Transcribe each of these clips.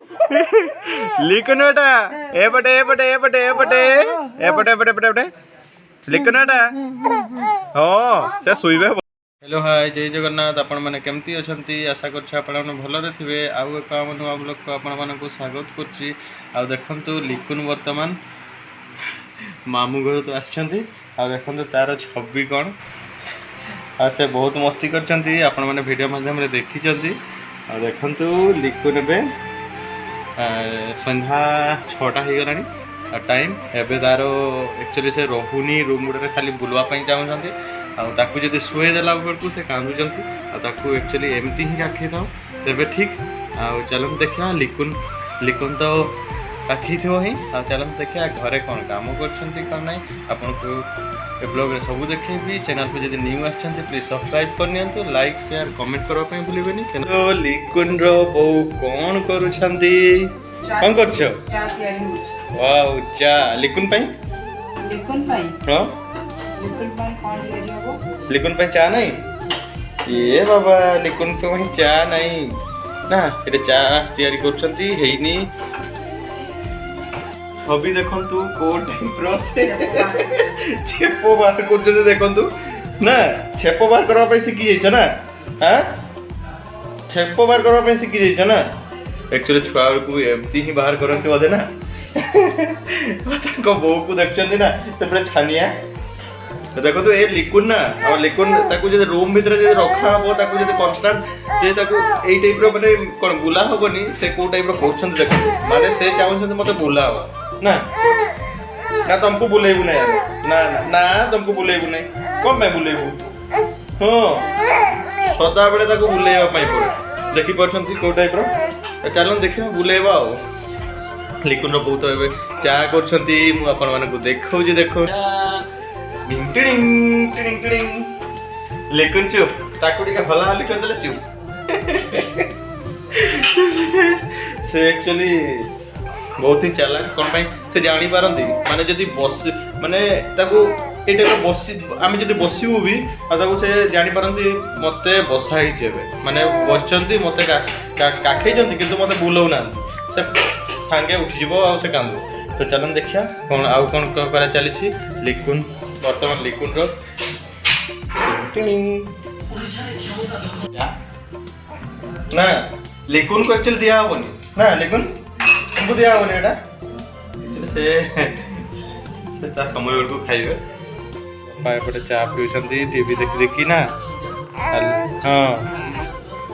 लिखुन बेटा एपटे एपटे एपटे एपटे एपटे एपटे एपटे एपटे लिखुन बेटा हाँ से शुइबे। हेलो हाय जय जगन्नाथ आपण मैंने केमती अछंती आशा करछि आपण माने भलरे थिबे। आउ एक नुआ ब्लॉग को आपण मानकु स्वागत करछि। आ देखंतु लिखुन वर्तमान मामू घर तो आछंती। आ देखंतु तार छवि कोन आ से बहुत मस्ती करछंती आपण माने वीडियो माध्यम रे देखि छंती। आ देखंतु लिखुन बे संध्या 6टा हो गलानी टाइम एबे तार एक्चुअली से रहुनी रूम गुडे खाली बुलवा पई चाहउछंती। आकु जब शुए देला बेलू से कांदुचंती आकु एक्चुअली एमती ही आखी था तेबे ठीक। चलम देखिया लिकुन लिकुन तो आखी थो ही चलम देखिया घरे कौन काम कर ना आपन को ए ब्लॉग रे सब देखेबी। चैनल को जब न्यू आछंती प्लीज सब्सक्राइब करनियंतु लाइक शेयर कमेंट करबा पई भूलिबेनी। तो लिकुन रो बो कौन करूछंती कौन करछो चा तयारी होछ। वाओ चा लिकुन पई हां लिकुन पे चा नहीं ये बाबा लिकुन पे वही चा नहीं ना ये चा तैयारी करछंती हेइनी। अभी देखंतु को टाइप रो से छेपो बार करते देखंतु ना छेपो बार करबा पे सिखि जाइछ ना। हां छेपो बार करबा पे सिखि जाइछ ना। एक्चुअली छुआ को एमती ही बाहर करंती बोधे ना ताको बो को देखछंती ना तो पूरा छानिया देखो तो ये लिकुन ना और लिकुन ताकू जब रूम भीतर जब रखा हो ताकू जब कांस्टेंट से ताकू एई टाइप रो माने कोन बुला होबनी से को टाइप रो कोछन देखो माने से चाहउछन मते बुला हो ना ना तुमको बुलेबू ना यार ना ना तुमको बुलेबू नहीं कोन पे बुलेबू हां सदा बेले ताकू बुलेबा पई पड़े देखि परछंती को टाइप रो चलन देखियो बुलेबा हो। लिकुन रो बहुत एबे चा करछंती मु आपन माने को देखौ जे देखो डिंग टिडिंग टिडिंग टिडिंग लिकुन चुप ताकू टिके भला हाली कर देले चुप से एक्चुअली बहुत ही चालाक कोन पई से जानि पारंती माने जदी बस माने ताकू एटा को बसी आमे जदी बसिबू भी आ ताकू से जानि पारंती मते बसाई जेबे माने बसचंती मते काखै जंती किंतु मते बुलौ ना से सांगे उठी जिवो आ से कांदो। तो चलन देखिया कोन आउ कोन करा चली छी लिकुन वर्तमान लिकुन रो ना लिकुन को एक्चुअली दिया होनी ना लिकुन तुमको दिया होनी एटा से ता समय को खाइबे पाए पटे चा पिउछंती टीवी देख देखी ना। हां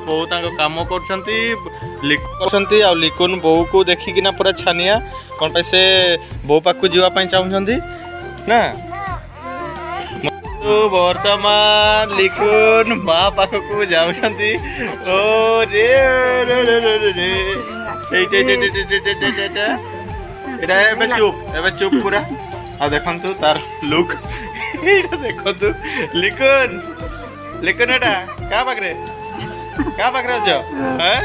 बहु तांको काम करछंती लिकुछंती आ लिकुन बहु को देखि किना पूरा छानिया कोन पे से बहु पाकु जीवा पई चाहउछंती ना। तो वर्तमान लिकुन माँ पाख को जाऊँगी ओ रे रे रे रे रे रे चुप चुप पूरा आ देखंतु तार लुक देखंतु लिकुन लिकुन एटा का पाखरे अछो हैं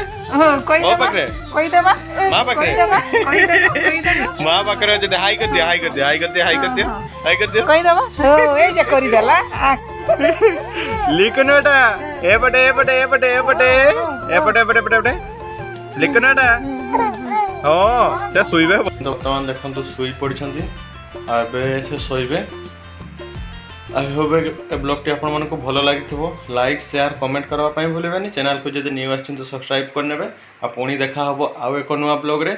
कोई देबा माँ पाखरे माँ पाखरे अछो हाई कर दिया हाई कर दिया हाई कर दिया हाई कर दिया हाई कर दिया कोई देबा ओ ए जे करी देला लिकुन बेटा एपटे एपटे एपटे एपटे एपटे एपटे एपटे एपटे लिकुन बेटा हां से शुइबे वर्तमान देखंतु शुई पड़छंती आ बे से शुइबे। आई होप ए ब्लॉग टी आपण मानको भलो लागिथबो लाइक शेयर कमेंट करबा पई भूलिबेनी। चैनल को जदि न्यू आछन तो सब्सक्राइब करनेबे आ पुणी देखा हबो आउ एको नुवा ब्लॉग रे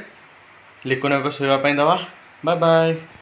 लिकुन को शुइबा पई दवा। Bye bye.